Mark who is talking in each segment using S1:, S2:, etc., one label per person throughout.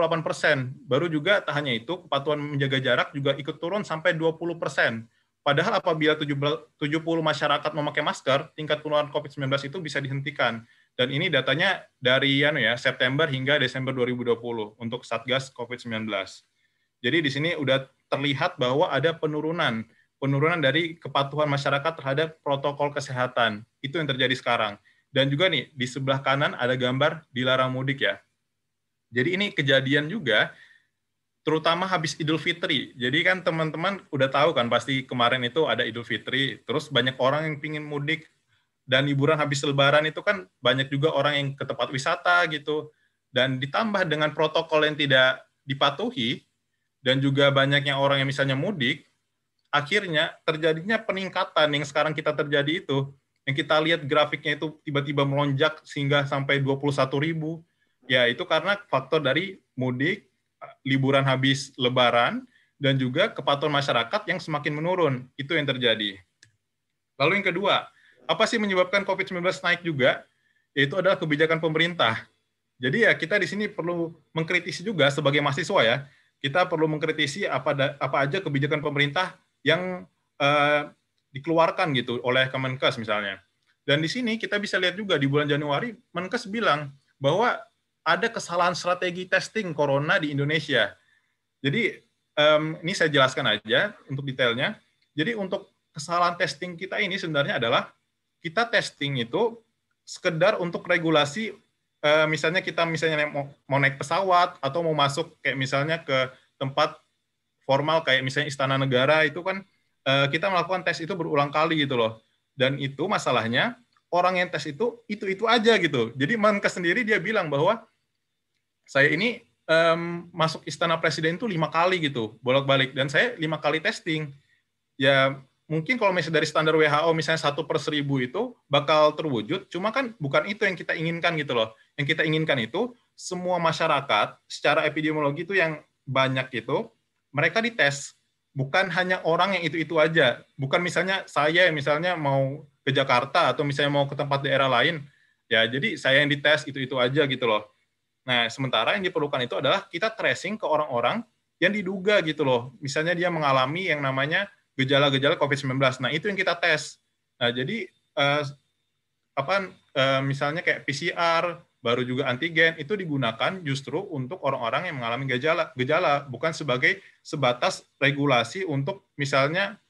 S1: 48%. Baru juga tak hanya itu, kepatuhan menjaga jarak juga ikut turun sampai 20%. Padahal apabila 70 masyarakat memakai masker, tingkat penularan COVID-19 itu bisa dihentikan. Dan ini datanya dari September hingga Desember 2020 untuk Satgas COVID-19. Jadi di sini udah terlihat bahwa ada penurunan dari kepatuhan masyarakat terhadap protokol kesehatan. Itu yang terjadi sekarang. Dan juga nih, di sebelah kanan ada gambar dilarang mudik ya. Jadi ini kejadian juga, terutama habis Idul Fitri. Jadi kan teman-teman udah tahu kan, pasti kemarin itu ada Idul Fitri, terus banyak orang yang pingin mudik, dan liburan habis Lebaran itu kan banyak juga orang yang ke tempat wisata gitu. Dan ditambah dengan protokol yang tidak dipatuhi, dan juga banyaknya orang yang misalnya mudik, akhirnya terjadinya peningkatan yang sekarang kita terjadi itu, yang kita lihat grafiknya itu tiba-tiba melonjak sehingga sampai 21.000. Ya, itu karena faktor dari mudik, liburan habis Lebaran, dan juga kepatuhan masyarakat yang semakin menurun. Itu yang terjadi. Lalu yang kedua, apa sih menyebabkan COVID-19 naik juga? Yaitu adalah kebijakan pemerintah. Jadi ya kita di sini perlu mengkritisi juga sebagai mahasiswa ya. Kita perlu mengkritisi apa aja kebijakan pemerintah yang dikeluarkan gitu oleh Kemenkes misalnya. Dan di sini kita bisa lihat juga di bulan Januari, Menkes bilang bahwa ada kesalahan strategi testing corona di Indonesia. Jadi ini saya jelaskan aja untuk detailnya. Jadi untuk kesalahan testing kita ini sebenarnya adalah kita testing itu sekedar untuk regulasi, misalnya kita mau naik pesawat atau mau masuk kayak misalnya ke tempat formal kayak misalnya Istana Negara, itu kan kita melakukan tes itu berulang kali gitu loh. Dan itu masalahnya orang yang tes itu aja gitu. Jadi Menkes sendiri dia bilang bahwa saya ini masuk Istana Presiden itu 5 kali gitu, bolak-balik, dan saya 5 kali testing. Ya mungkin kalau misalnya dari standar WHO misalnya 1/1000 itu bakal terwujud, cuma kan bukan itu yang kita inginkan gitu loh. Yang kita inginkan itu semua masyarakat secara epidemiologi itu yang banyak itu mereka dites, bukan hanya orang yang itu aja. Bukan misalnya saya misalnya mau ke Jakarta atau misalnya mau ke tempat daerah lain, ya jadi saya yang dites itu aja gitu loh. Nah, sementara yang diperlukan itu adalah kita tracing ke orang-orang yang diduga gitu loh. Misalnya dia mengalami yang namanya gejala-gejala COVID-19. Nah, itu yang kita tes. Nah, jadi misalnya kayak PCR, baru juga antigen, itu digunakan justru untuk orang-orang yang mengalami gejala, bukan sebatas regulasi untuk misalnya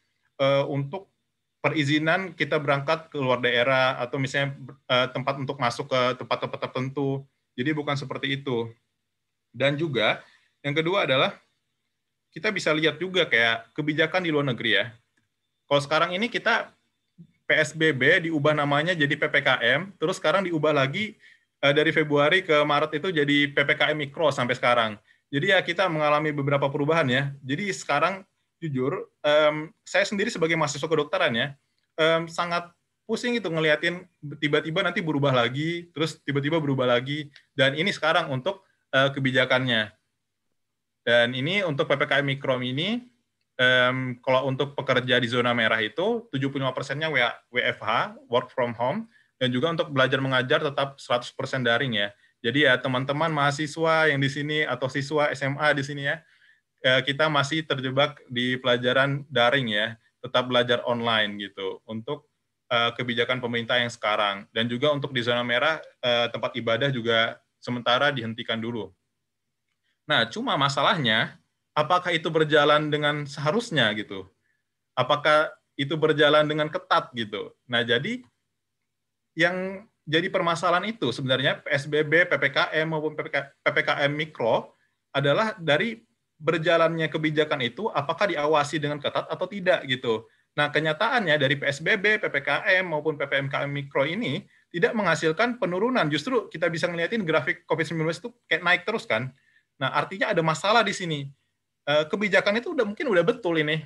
S1: untuk perizinan kita berangkat ke luar daerah atau misalnya tempat untuk masuk ke tempat-tempat tertentu. Jadi bukan seperti itu. Dan juga yang kedua adalah kita bisa lihat juga kayak kebijakan di luar negeri ya. Kalau sekarang ini kita PSBB diubah namanya jadi PPKM, terus sekarang diubah lagi dari Februari ke Maret itu jadi PPKM Mikro sampai sekarang. Jadi ya kita mengalami beberapa perubahan ya. Jadi sekarang jujur, saya sendiri sebagai mahasiswa kedokteran ya, sangat pusing itu ngeliatin tiba-tiba nanti berubah lagi, terus tiba-tiba berubah lagi, dan ini sekarang untuk kebijakannya. Dan ini untuk PPKM Mikro ini, kalau untuk pekerja di zona merah itu 75%-nya WFH, work from home, dan juga untuk belajar mengajar tetap 100% daring ya. Jadi ya teman-teman mahasiswa yang di sini atau siswa SMA di sini ya, kita masih terjebak di pelajaran daring ya, tetap belajar online gitu untuk kebijakan pemerintah yang sekarang. Dan juga untuk di zona merah, tempat ibadah juga sementara dihentikan dulu. Nah, cuma masalahnya, apakah itu berjalan dengan seharusnya gitu? Apakah itu berjalan dengan ketat gitu? Nah, jadi yang jadi permasalahan itu sebenarnya PSBB, PPKM maupun PPKM Mikro adalah dari berjalannya kebijakan itu apakah diawasi dengan ketat atau tidak gitu. Nah, kenyataannya dari PSBB, PPKM maupun PPKM Mikro ini tidak menghasilkan penurunan. Justru kita bisa ngeliatin grafik COVID-19 itu kayak naik terus kan. Nah, artinya ada masalah di sini. Kebijakan itu mungkin udah betul ini.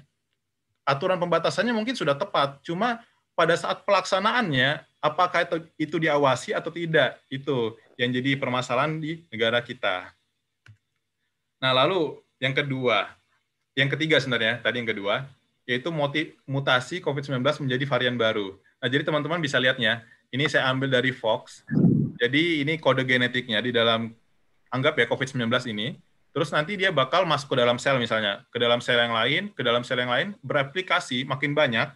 S1: Aturan pembatasannya mungkin sudah tepat. Cuma pada saat pelaksanaannya, apakah itu diawasi atau tidak? Itu yang jadi permasalahan di negara kita. Nah, lalu yang ketiga sebenarnya, tadi yang kedua, yaitu mutasi COVID-19 menjadi varian baru. Nah, jadi teman-teman bisa lihatnya, ini saya ambil dari Fox. Jadi ini kode genetiknya di dalam, anggap ya COVID-19 ini. terus nanti dia bakal masuk ke dalam sel misalnya, ke dalam sel yang lain, ke dalam sel yang lain, bereplikasi makin banyak.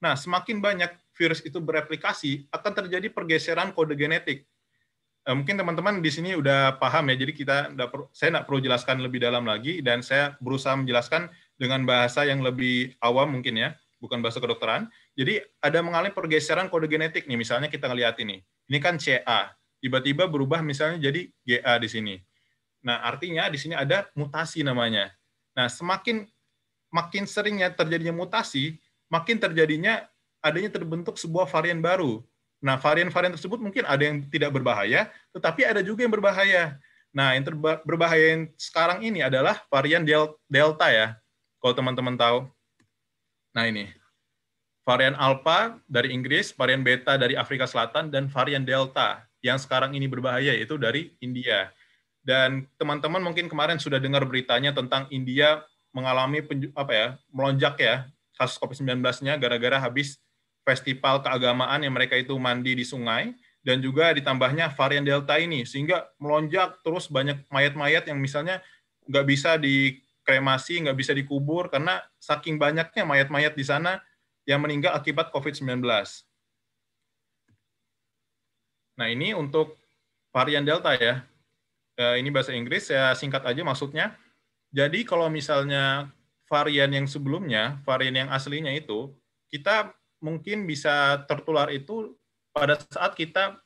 S1: Nah, semakin banyak virus itu bereplikasi, akan terjadi pergeseran kode genetik. Mungkin teman-teman di sini udah paham ya, jadi saya nggak perlu jelaskan lebih dalam lagi, dan saya berusaha menjelaskan dengan bahasa yang lebih awam mungkin ya, bukan bahasa kedokteran. Jadi ada mengalami pergeseran kode genetik nih, misalnya kita ngelihat ini kan CA, tiba-tiba berubah misalnya jadi GA di sini. Nah, artinya di sini ada mutasi namanya. Nah, makin seringnya terjadinya mutasi, makin terjadinya adanya terbentuk sebuah varian baru. Nah, varian-varian tersebut mungkin ada yang tidak berbahaya, tetapi ada juga yang berbahaya. Nah, yang berbahaya yang sekarang ini adalah varian Delta ya, kalau teman-teman tahu. Nah, ini. Varian Alpha dari Inggris, varian Beta dari Afrika Selatan, dan varian Delta yang sekarang ini berbahaya, yaitu dari India. Dan teman-teman mungkin kemarin sudah dengar beritanya tentang India mengalami melonjak ya kasus COVID-19-nya gara-gara habis festival keagamaan yang mereka itu mandi di sungai, dan juga ditambahnya varian Delta ini, sehingga melonjak terus banyak mayat-mayat yang misalnya nggak bisa dikremasi, nggak bisa dikubur, karena saking banyaknya mayat-mayat di sana yang meninggal akibat COVID-19. Nah, ini untuk varian Delta ya. Ini bahasa Inggris, saya singkat aja maksudnya. Jadi kalau misalnya varian yang sebelumnya, varian yang aslinya itu, kita mungkin bisa tertular itu pada saat kita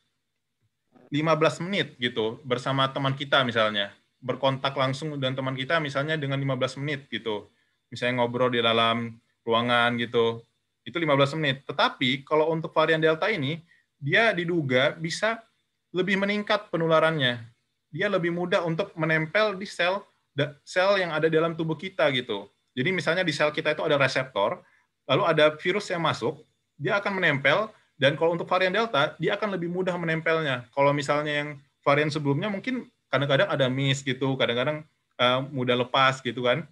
S1: 15 menit gitu bersama teman kita misalnya. Berkontak langsung dengan teman kita misalnya dengan 15 menit gitu. Misalnya ngobrol di dalam ruangan gitu. Itu 15 menit. Tetapi kalau untuk varian Delta ini, dia diduga bisa lebih meningkat penularannya. Dia lebih mudah untuk menempel di sel yang ada dalam tubuh kita gitu. Jadi misalnya di sel kita itu ada reseptor, lalu ada virus yang masuk, dia akan menempel, dan kalau untuk varian Delta, dia akan lebih mudah menempelnya. Kalau misalnya yang varian sebelumnya mungkin kadang-kadang ada miss gitu, kadang-kadang mudah lepas gitu kan.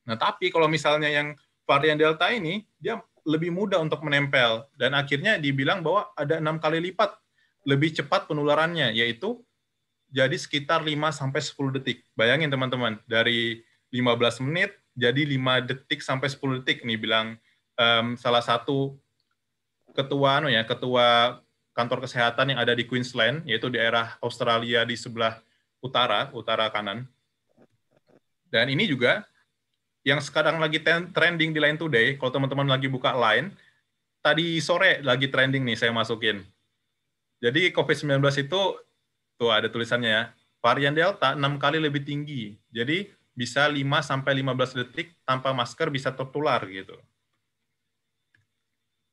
S1: Nah, tapi kalau misalnya yang varian Delta ini, dia lebih mudah untuk menempel, dan akhirnya dibilang bahwa ada 6 kali lipat lebih cepat penularannya, yaitu jadi sekitar 5-10 detik. Bayangin teman-teman, dari 15 menit jadi 5 detik sampai 10 detik. Nih bilang salah satu ketua kantor kesehatan yang ada di Queensland, yaitu di daerah Australia di sebelah utara kanan. Dan ini juga yang sekarang lagi trending di Line Today, kalau teman-teman lagi buka Line, tadi sore lagi trending nih, saya masukin. Jadi COVID-19 itu, tuh ada tulisannya ya, varian Delta 6 kali lebih tinggi. Jadi bisa 5-15 detik tanpa masker bisa tertular gitu.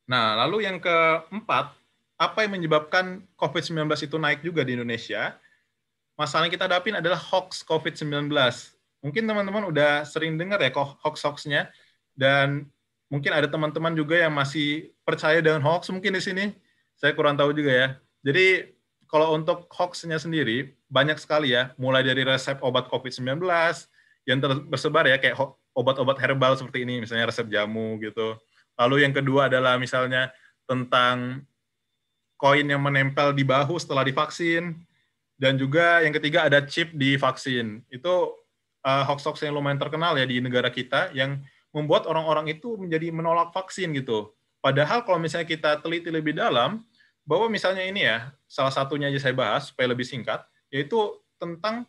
S1: Nah, lalu yang keempat, apa yang menyebabkan COVID-19 itu naik juga di Indonesia? Masalah yang kita hadapin adalah hoax COVID-19. Mungkin teman-teman udah sering dengar ya hoax-hoaxnya, dan mungkin ada teman-teman juga yang masih percaya dengan hoax mungkin di sini. Saya kurang tahu juga ya. Jadi kalau untuk hoax-nya sendiri, banyak sekali ya, mulai dari resep obat COVID-19 yang tersebar ya, kayak obat-obat herbal seperti ini, misalnya resep jamu gitu. Lalu yang kedua adalah misalnya tentang koin yang menempel di bahu setelah divaksin, dan juga yang ketiga ada chip di vaksin. Itu hoax-hoax yang lumayan terkenal ya di negara kita, yang membuat orang-orang itu menjadi menolak vaksin gitu. Padahal kalau misalnya kita teliti lebih dalam, bahwa misalnya ini ya, salah satunya aja saya bahas supaya lebih singkat, yaitu tentang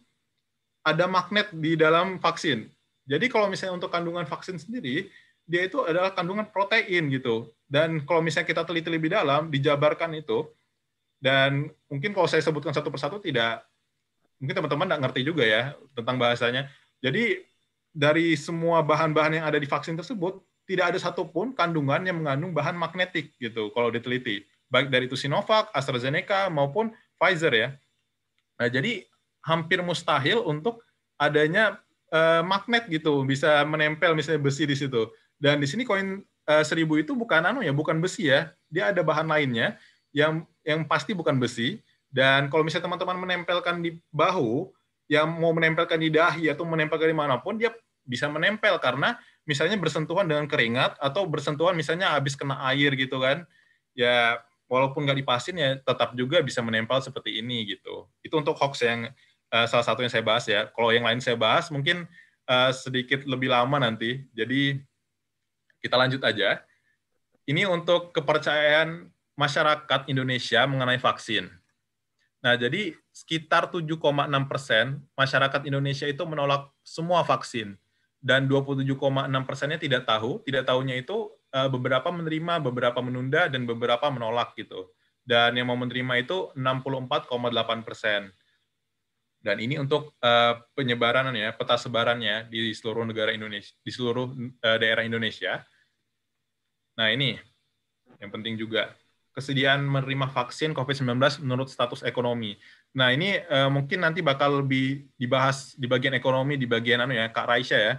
S1: ada magnet di dalam vaksin. Jadi kalau misalnya untuk kandungan vaksin sendiri, dia itu adalah kandungan protein gitu. Dan kalau misalnya kita teliti lebih dalam, dijabarkan itu, dan mungkin kalau saya sebutkan satu persatu mungkin teman-teman nggak ngerti juga ya tentang bahasanya. Jadi dari semua bahan-bahan yang ada di vaksin tersebut, tidak ada satupun kandungan yang mengandung bahan magnetik gitu kalau diteliti. Baik dari itu Sinovac, AstraZeneca, maupun Pfizer ya. Nah, jadi hampir mustahil untuk adanya magnet gitu, bisa menempel misalnya besi di situ. Dan di sini koin 1000 itu bukan bukan besi ya. Dia ada bahan lainnya yang pasti bukan besi. Dan kalau misalnya teman-teman menempelkan di bahu, yang mau menempelkan di dahi atau menempelkan di manapun, dia bisa menempel karena misalnya bersentuhan dengan keringat atau bersentuhan misalnya habis kena air gitu kan. Ya walaupun nggak dipasin ya tetap juga bisa menempel seperti ini gitu. Itu untuk hoax yang salah satu yang saya bahas ya. Kalau yang lain saya bahas mungkin sedikit lebih lama nanti. Jadi kita lanjut aja. Ini untuk kepercayaan masyarakat Indonesia mengenai vaksin. Nah, jadi sekitar 7,6% masyarakat Indonesia itu menolak semua vaksin. Dan 27,6%-nya tidak tahu. Tidak tahunya itu beberapa menerima, beberapa menunda, dan beberapa menolak gitu. Dan yang mau menerima itu 64,8%. Dan ini untuk penyebaran ya, peta sebarannya di seluruh negara Indonesia, di seluruh daerah Indonesia. Nah, ini yang penting juga kesediaan menerima vaksin COVID-19 menurut status ekonomi. Nah, ini mungkin nanti bakal lebih dibahas di bagian ekonomi, di bagian Kak Raisya ya.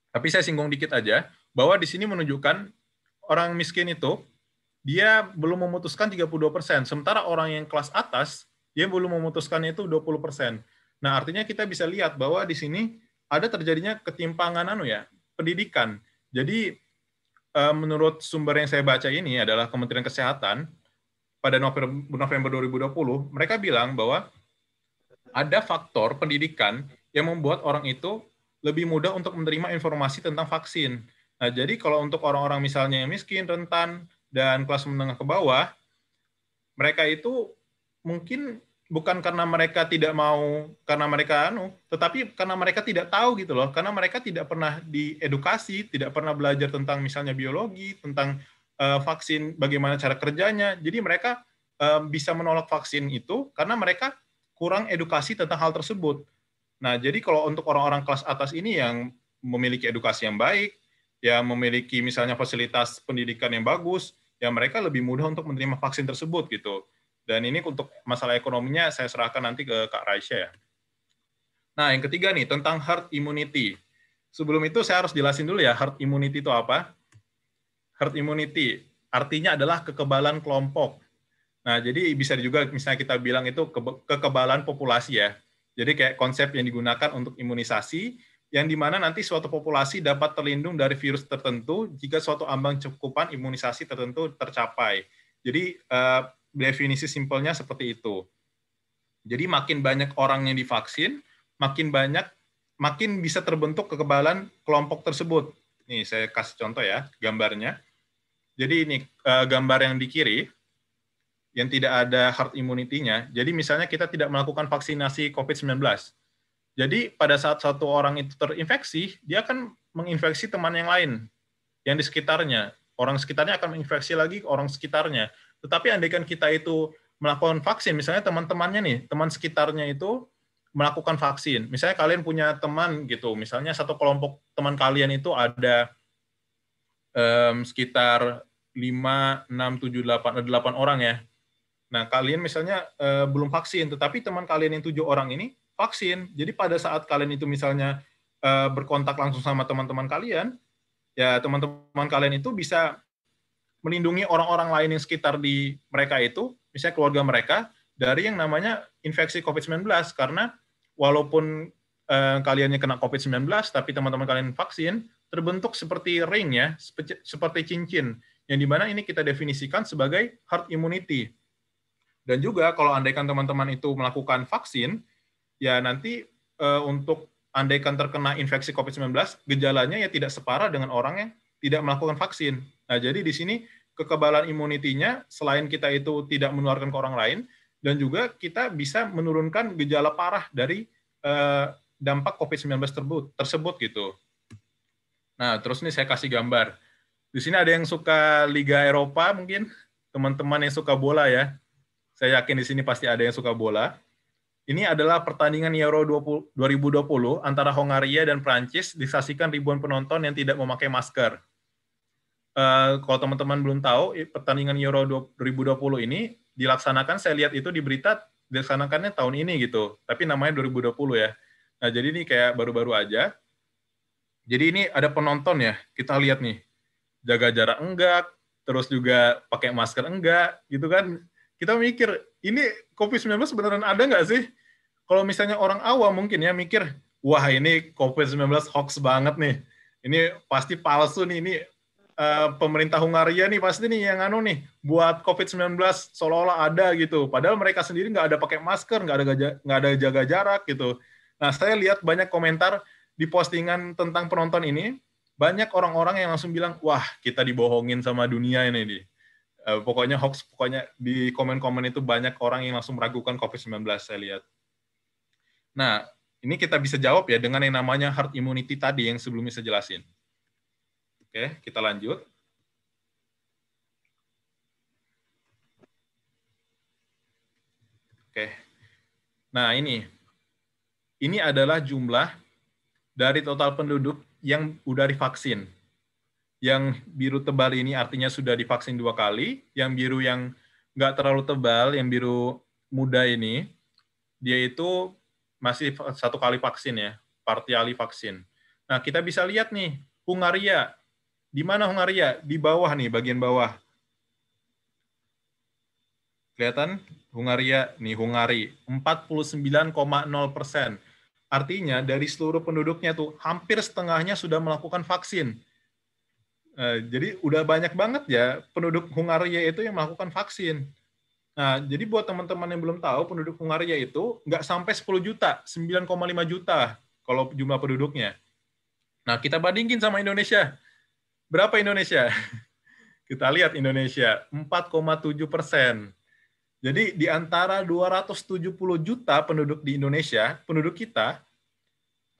S1: Tapi saya singgung dikit aja, bahwa di sini menunjukkan orang miskin itu, dia belum memutuskan 32%, sementara orang yang kelas atas, dia belum memutuskan itu 20%. Nah, artinya kita bisa lihat bahwa di sini ada terjadinya ketimpangan pendidikan. Jadi, menurut sumber yang saya baca ini adalah Kementerian Kesehatan, pada November 2020, mereka bilang bahwa ada faktor pendidikan yang membuat orang itu lebih mudah untuk menerima informasi tentang vaksin. Nah, jadi kalau untuk orang-orang misalnya yang miskin, rentan, dan kelas menengah ke bawah, mereka itu mungkin bukan karena mereka tidak mau, karena mereka tetapi karena mereka tidak tahu gitu loh, karena mereka tidak pernah diedukasi, tidak pernah belajar tentang misalnya biologi, tentang vaksin, bagaimana cara kerjanya. Jadi mereka bisa menolak vaksin itu karena mereka kurang edukasi tentang hal tersebut. Nah, jadi kalau untuk orang-orang kelas atas ini yang memiliki edukasi yang baik, yang memiliki misalnya fasilitas pendidikan yang bagus, ya mereka lebih mudah untuk menerima vaksin tersebut gitu. Dan ini untuk masalah ekonominya saya serahkan nanti ke Kak Raisya ya. Nah, yang ketiga nih, tentang herd immunity. Sebelum itu saya harus jelasin dulu ya, herd immunity itu apa? Herd immunity artinya adalah kekebalan kelompok. Nah, jadi bisa juga misalnya kita bilang itu kekebalan populasi ya. Jadi kayak konsep yang digunakan untuk imunisasi, yang dimana nanti suatu populasi dapat terlindung dari virus tertentu jika suatu ambang cakupan imunisasi tertentu tercapai. Jadi definisi simpelnya seperti itu. Jadi makin banyak orang yang divaksin, makin bisa terbentuk kekebalan kelompok tersebut. Nih saya kasih contoh ya gambarnya. Jadi ini gambar yang di kiri yang tidak ada herd immunity-nya. Jadi misalnya kita tidak melakukan vaksinasi COVID-19. Jadi pada saat satu orang itu terinfeksi, dia akan menginfeksi teman yang lain yang di sekitarnya. Orang sekitarnya akan menginfeksi lagi orang sekitarnya. Tetapi andaikan kita itu melakukan vaksin, misalnya teman-temannya nih, teman sekitarnya itu melakukan vaksin. Misalnya kalian punya teman gitu, misalnya satu kelompok teman kalian itu ada sekitar 5, 6, 7, 8 orang ya. Nah, kalian misalnya belum vaksin, tetapi teman kalian yang 7 orang ini vaksin. Jadi pada saat kalian itu misalnya berkontak langsung sama teman-teman kalian, ya teman-teman kalian itu bisa melindungi orang-orang lain yang sekitar di mereka itu, misalnya keluarga mereka, dari yang namanya infeksi COVID-19. Karena walaupun kaliannya kena COVID-19, tapi teman-teman kalian vaksin, terbentuk seperti ring ya, seperti cincin, yang dimana ini kita definisikan sebagai herd immunity. Dan juga kalau andaikan teman-teman itu melakukan vaksin, ya nanti untuk andaikan terkena infeksi COVID-19, gejalanya ya tidak separah dengan orang yang tidak melakukan vaksin. Nah, jadi di sini kekebalan imunitinya selain kita itu tidak menularkan ke orang lain, dan juga kita bisa menurunkan gejala parah dari dampak COVID-19 tersebut gitu. Nah, terus nih saya kasih gambar. Di sini ada yang suka Liga Eropa mungkin, teman-teman yang suka bola ya. Saya yakin di sini pasti ada yang suka bola. Ini adalah pertandingan Euro 2020 antara Hongaria dan Prancis, disaksikan ribuan penonton yang tidak memakai masker. Kalau teman-teman belum tahu, pertandingan Euro 2020 ini dilaksanakan, saya lihat itu di berita, dilaksanakannya tahun ini gitu, tapi namanya 2020 ya. Nah, jadi ini kayak baru-baru aja. Jadi ini ada penonton ya, kita lihat nih, jaga jarak enggak, terus juga pakai masker enggak, gitu kan. Kita mikir, ini COVID-19 beneran ada nggak sih? Kalau misalnya orang awam mungkin ya mikir, wah ini COVID-19 hoax banget nih. Ini pasti palsu nih, ini pemerintah Hungaria nih pasti nih yang anu nih buat COVID-19 seolah-olah ada gitu. Padahal mereka sendiri nggak ada pakai masker, nggak ada jaga jarak gitu. Nah, saya lihat banyak komentar di postingan tentang penonton ini, banyak orang-orang yang langsung bilang, wah kita dibohongin sama dunia ini nih. Pokoknya hoax, pokoknya di komen-komen itu banyak orang yang langsung meragukan COVID-19 saya lihat. Nah, ini kita bisa jawab ya dengan yang namanya herd immunity tadi yang sebelumnya saya jelasin. Oke, kita lanjut. Oke. Nah, ini adalah jumlah dari total penduduk yang udah divaksin. Yang biru tebal ini artinya sudah divaksin 2 kali, yang biru yang nggak terlalu tebal, yang biru muda ini, dia itu masih 1 kali vaksin ya, partially vaksin. Nah, kita bisa lihat nih, Hungaria. Di mana Hungaria? Di bawah nih, bagian bawah. Kelihatan? Hungaria, nih Hungari, 49,0%. Artinya dari seluruh penduduknya tuh, hampir setengahnya sudah melakukan vaksin. Jadi udah banyak banget ya penduduk Hungaria itu yang melakukan vaksin. Nah, jadi buat teman-teman yang belum tahu, penduduk Hungaria itu nggak sampai 10 juta, 9,5 juta kalau jumlah penduduknya. Nah, kita bandingin sama Indonesia. Berapa Indonesia? Kita lihat Indonesia, 4,7%. Jadi di antara 270 juta penduduk di Indonesia, penduduk kita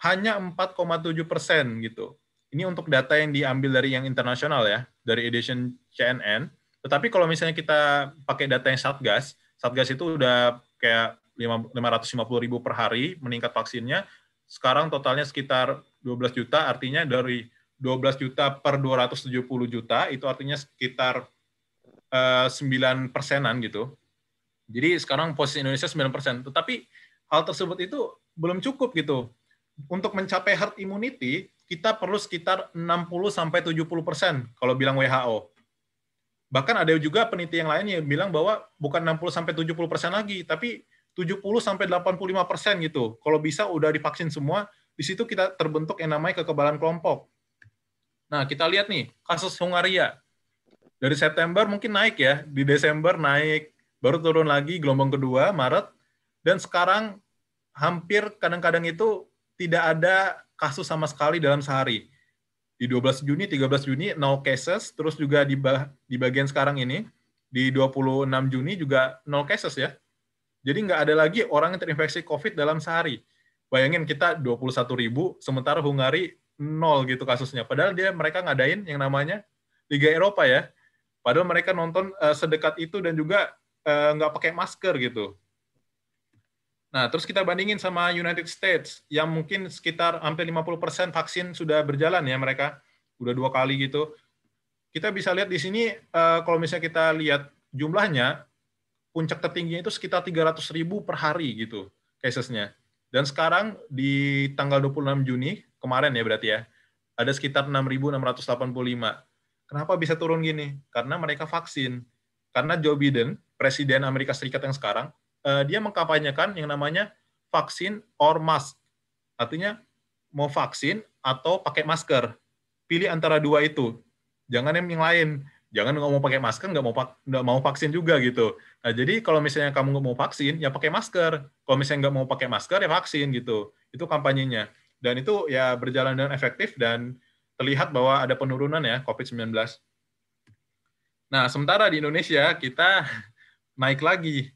S1: hanya 4,7% gitu. Ini untuk data yang diambil dari yang internasional ya, dari edition CNN. Tetapi kalau misalnya kita pakai data yang Satgas, Satgas itu udah kayak 550.000 per hari meningkat vaksinnya. Sekarang totalnya sekitar 12 juta, artinya dari 12 juta per 270 juta, itu artinya sekitar 9%-an gitu. Jadi sekarang posisi Indonesia 9%. Tetapi hal tersebut itu belum cukup gitu. Untuk mencapai herd immunity, kita perlu sekitar 60-70% kalau bilang WHO. Bahkan ada juga peneliti yang lain yang bilang bahwa bukan 60-70% lagi, tapi 70-85% gitu. Kalau bisa udah divaksin semua, di situ kita terbentuk yang namanya kekebalan kelompok. Nah, kita lihat nih, kasus Hungaria. Dari September mungkin naik ya, di Desember naik, baru turun lagi gelombang kedua Maret, dan sekarang hampir kadang-kadang itu tidak ada kasus sama sekali dalam sehari. Di 12 Juni, 13 Juni, no cases, terus juga di bagian sekarang ini, di 26 Juni juga no cases ya. Jadi nggak ada lagi orang yang terinfeksi COVID dalam sehari. Bayangin kita 21.000, sementara Hungari 0 gitu kasusnya. Padahal mereka ngadain yang namanya Liga Eropa ya. Padahal mereka nonton sedekat itu dan juga nggak pakai masker gitu. Nah, terus kita bandingin sama United States yang mungkin sekitar hampir 50% vaksin sudah berjalan ya mereka, udah 2 kali gitu. Kita bisa lihat di sini kalau misalnya kita lihat jumlahnya, puncak tertingginya itu sekitar 300.000 per hari gitu casesnya. Dan sekarang di tanggal 26 Juni kemarin ya berarti ya, ada sekitar 6.685. Kenapa bisa turun gini? Karena mereka vaksin. Karena Joe Biden, Presiden Amerika Serikat yang sekarang, dia mengkampanyekan yang namanya vaksin or mask. Artinya mau vaksin atau pakai masker. Pilih antara dua itu. Jangan yang lain. Jangan nggak mau pakai masker, nggak mau vaksin juga gitu. Nah, jadi kalau misalnya kamu nggak mau vaksin, ya pakai masker. Kalau misalnya nggak mau pakai masker, ya vaksin gitu. Itu kampanyenya. Dan itu ya berjalan dengan efektif dan terlihat bahwa ada penurunan ya COVID-19. Nah, sementara di Indonesia kita naik lagi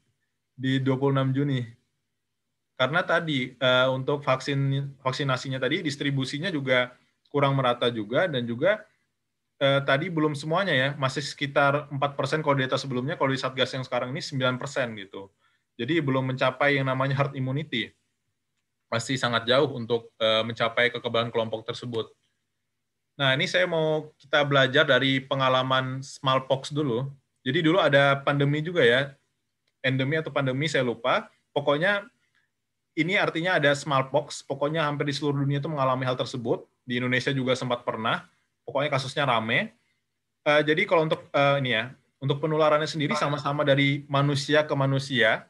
S1: di 26 Juni. Karena tadi untuk vaksinasinya tadi distribusinya juga kurang merata juga dan juga tadi belum semuanya ya, masih sekitar 4% kalau di data sebelumnya, kalau di Satgas yang sekarang ini 9% gitu. Jadi belum mencapai yang namanya herd immunity. Masih sangat jauh untuk mencapai kekebalan kelompok tersebut. Nah, ini saya mau kita belajar dari pengalaman smallpox dulu. Jadi dulu ada pandemi juga ya, endemi atau pandemi saya lupa. Pokoknya ini artinya ada smallpox, pokoknya hampir di seluruh dunia itu mengalami hal tersebut. Di Indonesia juga sempat pernah. Pokoknya kasusnya rame. Jadi kalau untuk ini ya, untuk penularannya sendiri sama-sama dari manusia ke manusia.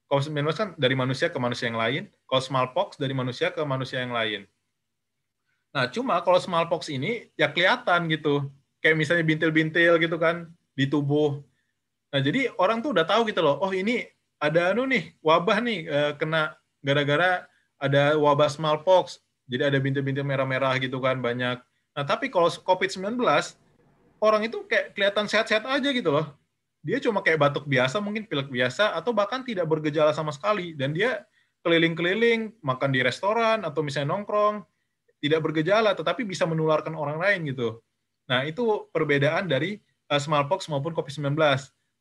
S1: Kalau 19 kan dari manusia ke manusia yang lain. Kalau smallpox dari manusia ke manusia yang lain. Nah, cuma kalau smallpox ini ya kelihatan gitu. kayak misalnya bintil-bintil gitu kan di tubuh. Nah, jadi orang tuh udah tahu gitu loh, oh ini ada wabah nih, kena gara-gara ada wabah smallpox. Jadi ada bintil-bintil merah-merah gitu kan banyak. Nah, tapi kalau COVID-19, orang itu kayak kelihatan sehat-sehat aja gitu loh. Dia cuma kayak batuk biasa, mungkin pilek biasa, atau bahkan tidak bergejala sama sekali. Dan dia keliling-keliling, makan di restoran, atau misalnya nongkrong, tidak bergejala, tetapi bisa menularkan orang lain gitu. Nah, itu perbedaan dari smallpox maupun COVID-19.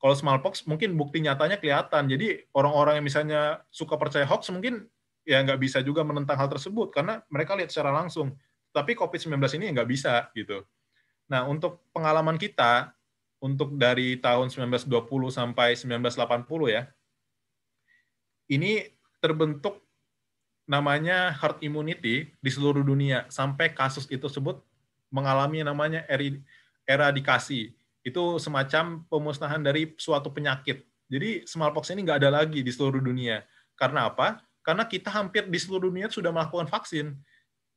S1: Kalau smallpox mungkin bukti nyatanya kelihatan. Jadi orang-orang yang misalnya suka percaya hoax mungkin ya nggak bisa juga menentang hal tersebut karena mereka lihat secara langsung. Tapi COVID-19 ini nggak bisa gitu. Nah, untuk pengalaman kita, untuk dari tahun 1920 sampai 1980 ya, ini terbentuk namanya herd immunity di seluruh dunia sampai kasus itu tersebut mengalami namanya eradikasi. Itu semacam pemusnahan dari suatu penyakit. Jadi smallpox ini nggak ada lagi di seluruh dunia. Karena apa? Karena kita hampir di seluruh dunia sudah melakukan vaksin.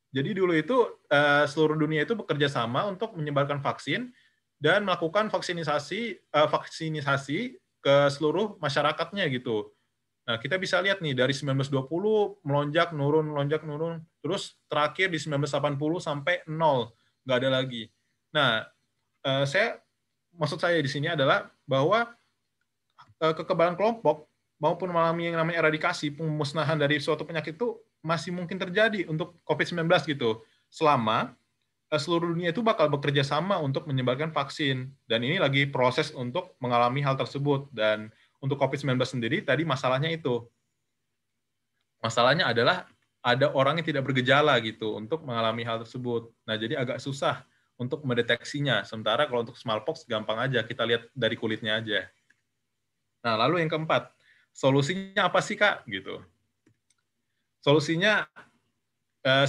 S1: Jadi dulu itu seluruh dunia itu bekerja sama untuk menyebarkan vaksin dan melakukan vaksinisasi ke seluruh masyarakatnya gitu. Nah, kita bisa lihat nih dari 1920 melonjak nurun, terus terakhir di 1980 sampai nol, nggak ada lagi. Nah, maksud saya di sini adalah bahwa kekebalan kelompok maupun mengalami yang namanya eradikasi, pemusnahan dari suatu penyakit itu masih mungkin terjadi untuk COVID-19 gitu, selama seluruh dunia itu bakal bekerja sama untuk menyebarkan vaksin. Dan ini lagi proses untuk mengalami hal tersebut. Dan untuk COVID-19 sendiri, tadi masalahnya itu. Masalahnya adalah ada orang yang tidak bergejala gitu untuk mengalami hal tersebut. Nah, jadi agak susah untuk mendeteksinya. Sementara kalau untuk smallpox gampang aja, kita lihat dari kulitnya aja. Nah, lalu yang keempat, solusinya apa sih, Kak? Gitu. Solusinya,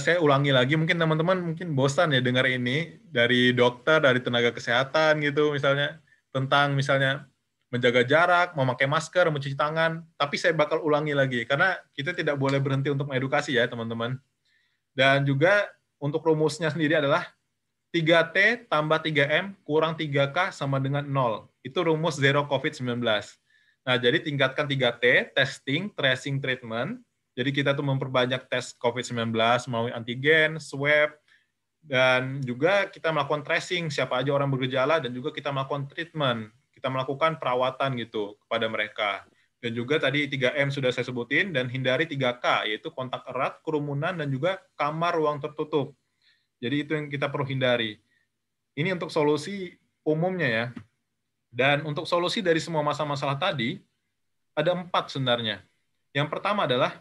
S1: saya ulangi lagi, mungkin teman-teman mungkin bosan ya dengar ini dari dokter, dari tenaga kesehatan gitu misalnya, tentang misalnya menjaga jarak, memakai masker, mencuci tangan, tapi saya bakal ulangi lagi, karena kita tidak boleh berhenti untuk mengedukasi ya teman-teman. Dan juga untuk rumusnya sendiri adalah 3T tambah 3M kurang 3K sama dengan 0. Itu rumus Zero COVID-19. Nah, jadi tingkatkan 3T, testing, tracing, treatment. Jadi kita tuh memperbanyak tes COVID-19 melalui antigen, swab, dan juga kita melakukan tracing siapa aja orang bergejala, dan juga kita melakukan treatment. Kita melakukan perawatan gitu kepada mereka. Dan juga tadi 3M sudah saya sebutin, dan hindari 3K, yaitu kontak erat, kerumunan, dan juga kamar ruang tertutup. Jadi itu yang kita perlu hindari. Ini untuk solusi umumnya ya. Dan untuk solusi dari semua masalah-masalah tadi, ada 4 sebenarnya. Yang pertama adalah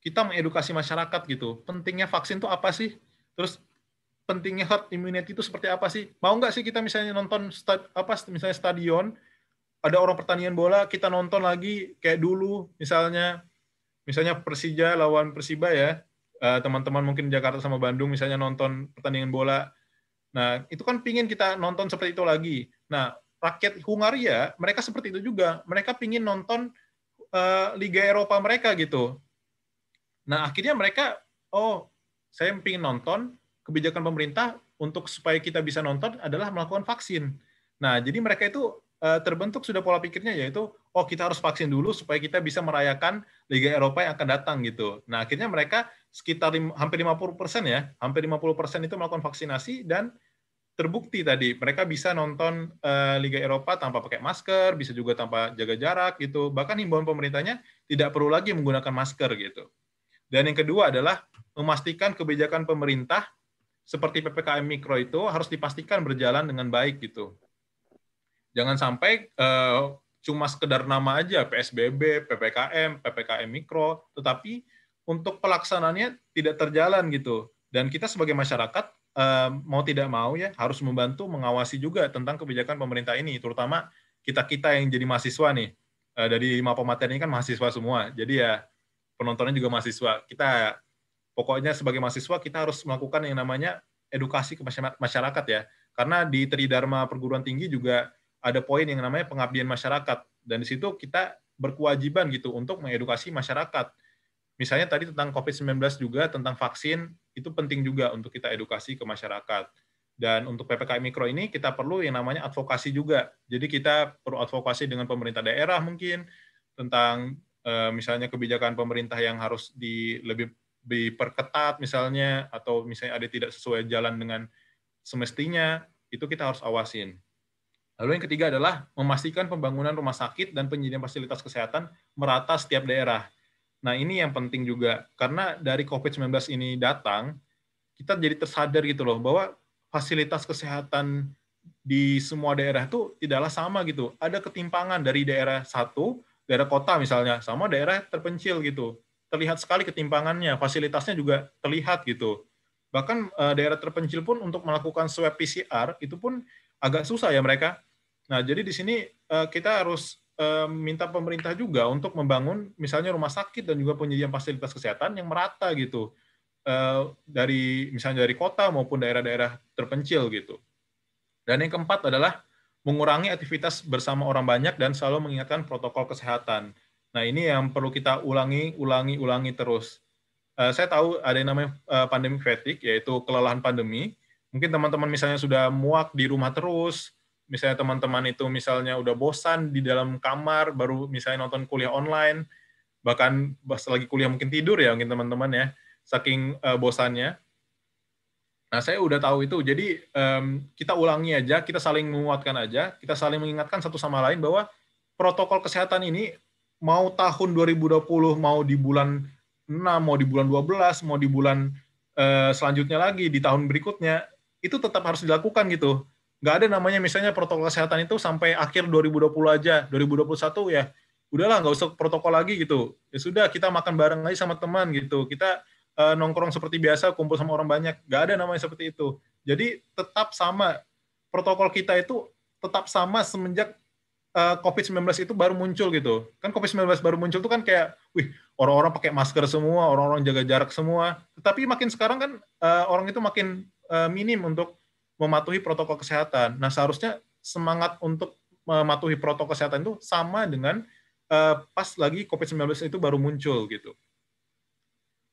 S1: kita mengedukasi masyarakat gitu. Pentingnya vaksin itu apa sih? Terus pentingnya herd immunity itu seperti apa sih? Mau nggak sih kita misalnya nonton misalnya stadion, ada orang pertandingan bola, kita nonton lagi kayak dulu, misalnya Persija lawan Persiba ya, teman-teman mungkin Jakarta sama Bandung misalnya nonton pertandingan bola. Nah, itu kan pingin kita nonton seperti itu lagi. Nah, rakyat Hungaria, mereka seperti itu juga. Mereka pingin nonton Liga Eropa mereka gitu. Nah, akhirnya mereka, saya pingin nonton, kebijakan pemerintah untuk supaya kita bisa nonton adalah melakukan vaksin. Nah, jadi mereka itu terbentuk sudah pola pikirnya yaitu, kita harus vaksin dulu supaya kita bisa merayakan Liga Eropa yang akan datang gitu. Nah, akhirnya mereka sekitar hampir 50% ya, hampir 50% itu melakukan vaksinasi, dan terbukti tadi mereka bisa nonton Liga Eropa tanpa pakai masker, bisa juga tanpa jaga jarak gitu. Bahkan himbauan pemerintahnya tidak perlu lagi menggunakan masker gitu. Dan yang kedua adalah memastikan kebijakan pemerintah seperti PPKM Mikro itu harus dipastikan berjalan dengan baik gitu. Jangan sampai cuma sekedar nama aja PSBB, PPKM Mikro, tetapi untuk pelaksanaannya tidak terjalan gitu. Dan kita sebagai masyarakat mau tidak mau ya harus membantu mengawasi juga tentang kebijakan pemerintah ini, terutama kita-kita yang jadi mahasiswa nih. Dari 5 pemateri ini kan mahasiswa semua. Jadi ya penontonnya juga mahasiswa. Kita pokoknya sebagai mahasiswa kita harus melakukan yang namanya edukasi ke masyarakat ya. Karena di Tridharma Perguruan Tinggi juga ada poin yang namanya pengabdian masyarakat, dan di situ kita berkewajiban gitu untuk mengedukasi masyarakat. Misalnya tadi tentang COVID-19 juga, tentang vaksin, itu penting juga untuk kita edukasi ke masyarakat. Dan untuk PPKM Mikro ini kita perlu yang namanya advokasi juga. Jadi kita perlu advokasi dengan pemerintah daerah mungkin tentang misalnya kebijakan pemerintah yang harus lebih diperketat misalnya, atau misalnya ada tidak sesuai jalan dengan semestinya, itu kita harus awasin. Lalu yang ketiga adalah memastikan pembangunan rumah sakit dan penyediaan fasilitas kesehatan merata setiap daerah. Nah, ini yang penting juga, karena dari COVID-19 ini datang, kita jadi tersadar gitu loh, bahwa fasilitas kesehatan di semua daerah itu tidaklah sama gitu. Ada ketimpangan dari daerah satu, daerah kota misalnya, sama daerah terpencil gitu. Terlihat sekali ketimpangannya, fasilitasnya juga terlihat gitu. Bahkan daerah terpencil pun untuk melakukan swab PCR, itu pun agak susah ya mereka. Nah, jadi di sini kita harus minta pemerintah juga untuk membangun misalnya rumah sakit dan juga penyediaan fasilitas kesehatan yang merata gitu, dari misalnya dari kota maupun daerah-daerah terpencil gitu. Dan yang keempat adalah mengurangi aktivitas bersama orang banyak dan selalu mengingatkan protokol kesehatan. Nah, ini yang perlu kita ulangi terus. Saya tahu ada yang namanya pandemi fatigue, yaitu kelelahan pandemi. Mungkin teman-teman misalnya sudah muak di rumah terus, misalnya teman-teman itu misalnya udah bosan di dalam kamar, baru misalnya nonton kuliah online, bahkan pas lagi kuliah mungkin tidur ya mungkin teman-teman ya, saking bosannya. Nah, saya udah tahu itu. Jadi kita ulangi aja, kita saling menguatkan aja, kita saling mengingatkan satu sama lain bahwa protokol kesehatan ini mau tahun 2020, mau di bulan 6, mau di bulan 12, mau di bulan selanjutnya lagi, di tahun berikutnya, itu tetap harus dilakukan gitu. Nggak ada namanya misalnya protokol kesehatan itu sampai akhir 2020 aja, 2021 ya, udahlah nggak usah protokol lagi gitu. Ya sudah, kita makan bareng aja sama teman gitu. Kita nongkrong seperti biasa, kumpul sama orang banyak. Nggak ada namanya seperti itu. Jadi tetap sama. Protokol kita itu tetap sama semenjak COVID-19 itu baru muncul gitu. Kan COVID-19 baru muncul itu kan kayak, wih, orang-orang pakai masker semua, orang-orang jaga jarak semua. Tetapi makin sekarang kan orang itu makin minim untuk mematuhi protokol kesehatan. Nah, seharusnya semangat untuk mematuhi protokol kesehatan itu sama dengan pas lagi COVID-19 itu baru muncul gitu.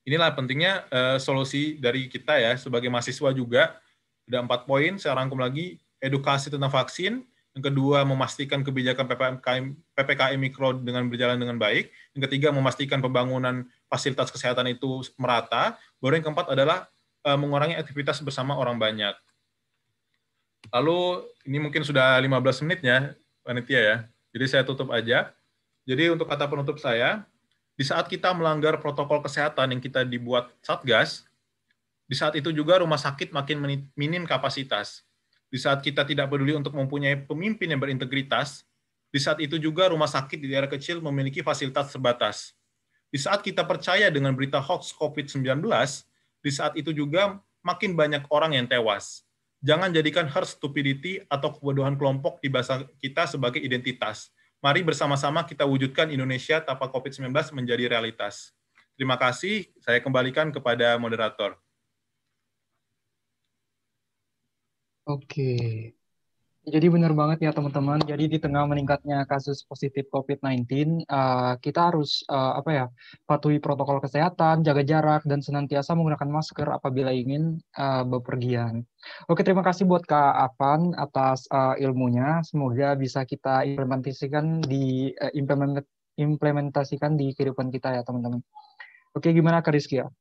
S1: Inilah pentingnya solusi dari kita ya sebagai mahasiswa juga. Ada 4 poin, saya rangkum lagi. Edukasi tentang vaksin. Yang kedua, memastikan kebijakan PPKM Mikro dengan berjalan dengan baik. Yang ketiga, memastikan pembangunan fasilitas kesehatan itu merata. Baru yang keempat adalah mengurangi aktivitas bersama orang banyak. Lalu, ini mungkin sudah 15 menit ya, panitia ya. Jadi saya tutup aja. Jadi untuk kata penutup saya, di saat kita melanggar protokol kesehatan yang kita dibuat Satgas, di saat itu juga rumah sakit makin minim kapasitas. Di saat kita tidak peduli untuk mempunyai pemimpin yang berintegritas, di saat itu juga rumah sakit di daerah kecil memiliki fasilitas terbatas. Di saat kita percaya dengan berita hoax COVID-19, di saat itu juga makin banyak orang yang tewas. Jangan jadikan herd stupidity atau kebodohan kelompok di bahasa kita sebagai identitas. Mari bersama-sama kita wujudkan Indonesia tanpa COVID-19 menjadi realitas. Terima kasih, saya kembalikan kepada moderator.
S2: Oke. Jadi benar banget ya teman-teman. Jadi di tengah meningkatnya kasus positif COVID-19, kita harus apa ya, patuhi protokol kesehatan, jaga jarak, dan senantiasa menggunakan masker apabila ingin bepergian. Oke, terima kasih buat Kak Avan atas ilmunya. Semoga bisa kita implementasikan di kehidupan kita ya teman-teman. Oke, gimana Kak Rizky ya?